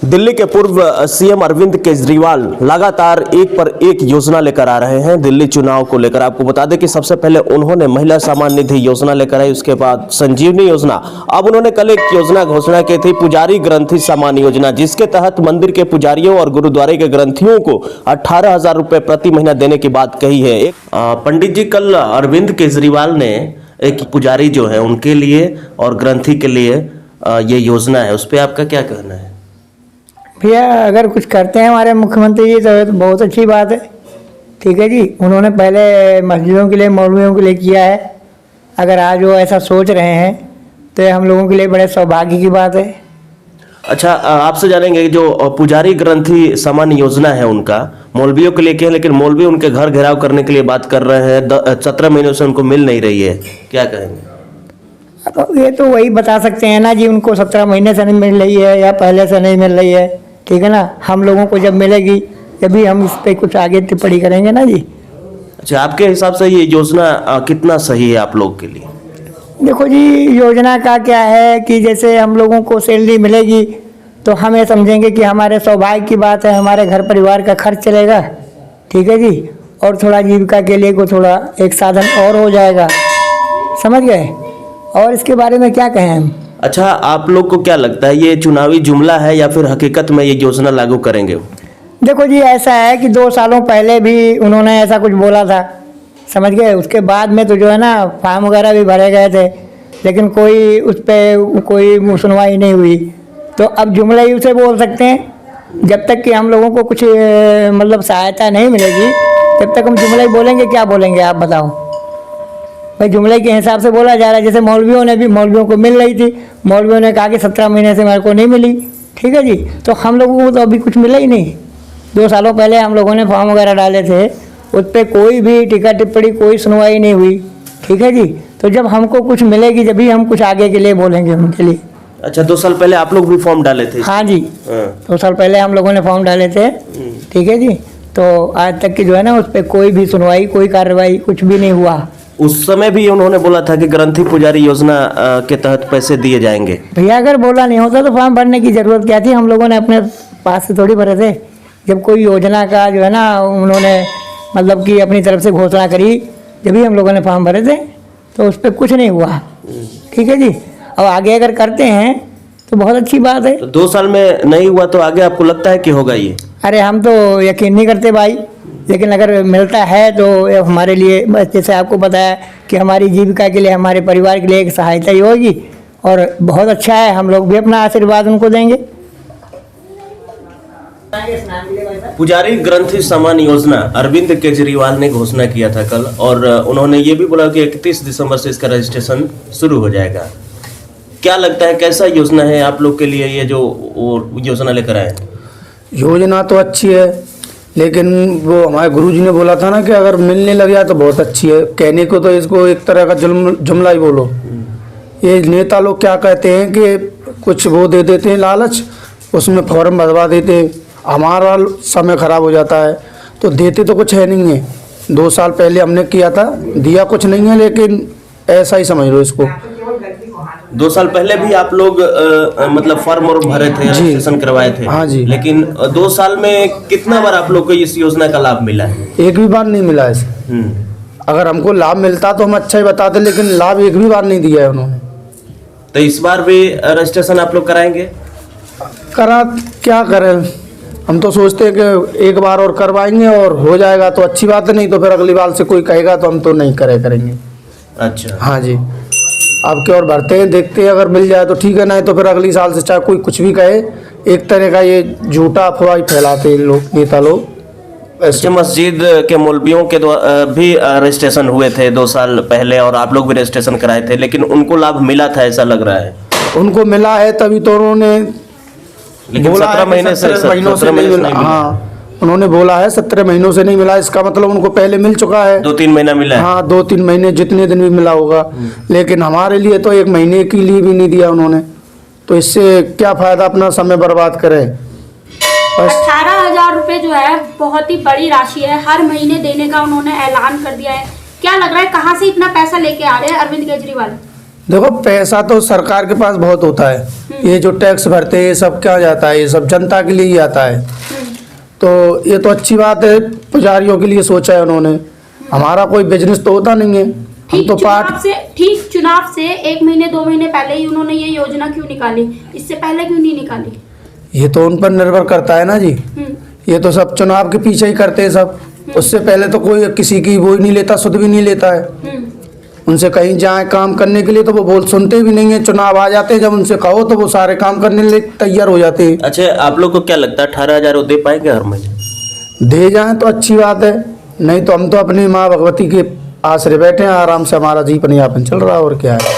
दिल्ली के पूर्व सीएम अरविंद केजरीवाल लगातार एक पर एक योजना लेकर आ रहे हैं। दिल्ली चुनाव को लेकर आपको बता दें कि सबसे पहले उन्होंने महिला सम्मान निधि योजना लेकर आई, उसके बाद संजीवनी योजना। अब उन्होंने कल एक योजना घोषणा की थी, पुजारी ग्रंथी सम्मान योजना, जिसके तहत मंदिर के पुजारियों और गुरुद्वारे के ग्रंथियों को 18,000 रुपए प्रति महीना देने की बात कही है। पंडित जी, कल अरविंद केजरीवाल ने एक पुजारी जो है उनके लिए और ग्रंथी के लिए ये योजना है, उस पर आपका क्या कहना है? भैया, अगर कुछ करते हैं हमारे मुख्यमंत्री जी तो बहुत अच्छी बात है। ठीक है जी, उन्होंने पहले मस्जिदों के लिए, मौलवियों के लिए किया है। अगर आज वो ऐसा सोच रहे हैं तो ये हम लोगों के लिए बड़े सौभाग्य की बात है। अच्छा, आपसे जानेंगे जो पुजारी ग्रंथी सम्मान योजना है उनका मौलवियों के लिए क्या है, लेकिन मौलवी उनके घर घेराव करने के लिए बात कर रहे हैं। 17 महीनों से उनको मिल नहीं रही है, क्या कहेंगे? अब ये तो वही बता सकते हैं ना जी, उनको 17 महीने से नहीं मिल रही है या पहले से नहीं मिल रही है। ठीक है ना, हम लोगों को जब मिलेगी तभी हम इस पर कुछ आगे टिप्पणी करेंगे ना जी। अच्छा, आपके हिसाब से ये योजना कितना सही है आप लोग के लिए? देखो जी, योजना का क्या है कि जैसे हम लोगों को सैलरी मिलेगी तो हम ये समझेंगे कि हमारे सौभाग्य की बात है, हमारे घर परिवार का खर्च चलेगा। ठीक है जी, और थोड़ा जीविका के लिए को थोड़ा एक साधन और हो जाएगा, समझ गए। और इसके बारे में क्या कहें हम? अच्छा, आप लोग को क्या लगता है ये चुनावी जुमला है या फिर हकीकत में ये योजना लागू करेंगे? देखो जी, ऐसा है कि 2 सालों पहले भी उन्होंने ऐसा कुछ बोला था, समझ गए। उसके बाद में तो जो है ना फॉर्म वगैरह भी भरे गए थे, लेकिन कोई उस पर कोई सुनवाई नहीं हुई। तो अब जुमला ही उसे बोल सकते हैं। जब तक कि हम लोगों को कुछ मतलब सहायता नहीं मिलेगी तब तक हम जुमला ही बोलेंगे। क्या बोलेंगे आप बताओ भाई? जुमले के हिसाब से बोला जा रहा है। जैसे मौलवियों को मिल रही थी, मौलवियों ने कहा कि 17 महीने से मेरे को नहीं मिली। ठीक है जी, तो हम लोगों को तो अभी कुछ मिला ही नहीं। 2 सालों पहले हम लोगों ने फॉर्म वगैरह डाले थे, उस पर कोई भी टीका टिप्पणी, कोई सुनवाई नहीं हुई। ठीक है जी, तो जब हमको कुछ मिलेगी जब हम कुछ आगे के लिए बोलेंगे उनके लिए। अच्छा, 2 साल पहले आप लोग भी फॉर्म डाले थे? हाँ जी, 2 साल पहले हम लोगों ने फॉर्म डाले थे। ठीक है जी, तो आज तक की जो है ना उस पर कोई भी सुनवाई, कोई कार्रवाई, कुछ भी नहीं हुआ। उस समय भी उन्होंने बोला था कि ग्रंथी पुजारी योजना के तहत पैसे दिए जाएंगे। भैया, अगर बोला नहीं होता तो फॉर्म भरने की जरूरत क्या थी? हम लोगों ने अपने पास से थोड़ी भरे थे। जब कोई योजना का जो है ना उन्होंने मतलब कि अपनी तरफ से घोषणा करी, जब ही हम लोगों ने फॉर्म भरे थे, तो उस पर कुछ नहीं हुआ। ठीक है जी, अब आगे अगर करते हैं तो बहुत अच्छी बात है। तो 2 साल में नहीं हुआ तो आगे आपको लगता है कि होगा ये? अरे हम तो यकीन नहीं करते भाई, लेकिन अगर मिलता है तो ये हमारे लिए, बस जैसे आपको बताया कि हमारी जीविका के लिए, हमारे परिवार के लिए एक सहायता ही होगी और बहुत अच्छा है। हम लोग भी अपना आशीर्वाद उनको देंगे। पुजारी ग्रंथी सम्मान योजना अरविंद केजरीवाल ने घोषणा किया था कल, और उन्होंने ये भी बोला कि 31 दिसंबर से इसका रजिस्ट्रेशन शुरू हो जाएगा। क्या लगता है कैसा योजना है आप लोग के लिए ये जो योजना लेकर आए? योजना तो अच्छी है, लेकिन वो हमारे गुरुजी ने बोला था ना कि अगर मिलने लग जाए तो बहुत अच्छी है। कहने को तो इसको एक तरह का जुमला ही बोलो। ये नेता लोग क्या कहते हैं कि कुछ वो दे देते हैं लालच, उसमें फॉर्म भरवा देते हैं, हमारा समय खराब हो जाता है। तो देते तो कुछ है नहीं है। 2 साल पहले हमने किया था, दिया कुछ नहीं है, लेकिन ऐसा ही समझ लो इसको। 2 साल पहले भी आप लोग मतलब फॉर्म और भरे थे, रजिस्ट्रेशन करवाए थे? हाँ जी। लेकिन 2 साल में कितना बार आप लोग को इस योजना का लाभ मिला है? एक भी बार नहीं मिला इसे। अगर हमको लाभ मिलता तो हम अच्छा ही बताते, लेकिन लाभ एक भी बार नहीं दिया है उन्होंने। तो इस बार भी रजिस्ट्रेशन आप लोग कराएंगे? करा क्या करें, हम तो सोचते हैं कि एक बार और करवाएंगे और हो जाएगा तो अच्छी बात है, नहीं तो फिर अगली बार से कोई कहेगा तो हम तो नहीं करेंगे। अच्छा, हाँ जी, अब क्या और भरते हैं, देखते हैं, अगर मिल जाए तो ठीक है, नहीं तो फिर अगली साल से चाहे कोई कुछ भी कहे। एक तरह का ये झूठा अफवाह फैलाते हैं लोग, नेता लोग। अच्छा, मस्जिद के मौलवियों के भी रजिस्ट्रेशन हुए थे 2 साल पहले, और आप लोग भी रजिस्ट्रेशन कराए थे, लेकिन उनको लाभ मिला था ऐसा लग रहा है? उनको मिला है तभी तो उन्होंने, लेकिन 17 महीने से नहीं मिला। हाँ, उन्होंने बोला है 17 महीनों से नहीं मिला, इसका मतलब उनको पहले मिल चुका है। 2-3 महीना मिला है। हाँ, 2-3 महीने, जितने दिन भी मिला होगा। लेकिन हमारे लिए तो 1 महीने के लिए भी नहीं दिया उन्होंने, तो इससे क्या फायदा, अपना समय बर्बाद करें। 18,000 रुपए जो है बहुत ही बड़ी राशि है, हर महीने देने का उन्होंने ऐलान कर दिया है। क्या लग रहा है कहाँ से इतना पैसा लेके आ रहे हैं अरविंद केजरीवाल? देखो पैसा तो सरकार के पास बहुत होता है, ये जो टैक्स भरते हैं ये सब क्या जाता है, ये सब जनता के लिए ही आता है। तो ये तो अच्छी बात है, पुजारियों के लिए सोचा है उन्होंने। हमारा कोई बिजनेस तो होता नहीं है, हम तो ठीक चुनाव से 1 महीने 2 महीने पहले ही उन्होंने ये योजना क्यों निकाली, इससे पहले क्यों नहीं निकाली? ये तो उन पर निर्भर करता है ना जी, ये तो सब चुनाव के पीछे ही करते हैं सब। उससे पहले तो कोई किसी की वो ही नहीं लेता, सुध भी नहीं लेता है। उनसे कहीं जाए काम करने के लिए तो वो बोल सुनते भी नहीं है। चुनाव आ जाते हैं जब उनसे कहो तो वो सारे काम करने के लिए तैयार हो जाते हैं। अच्छा, आप लोग को क्या लगता है 18,000 वो दे पाएंगे हर महीने? दे जाएं तो अच्छी बात है, नहीं तो हम तो अपनी माँ भगवती के आसरे बैठे हैं, आराम से हमारा जीवन यापन चल रहा है, और क्या है।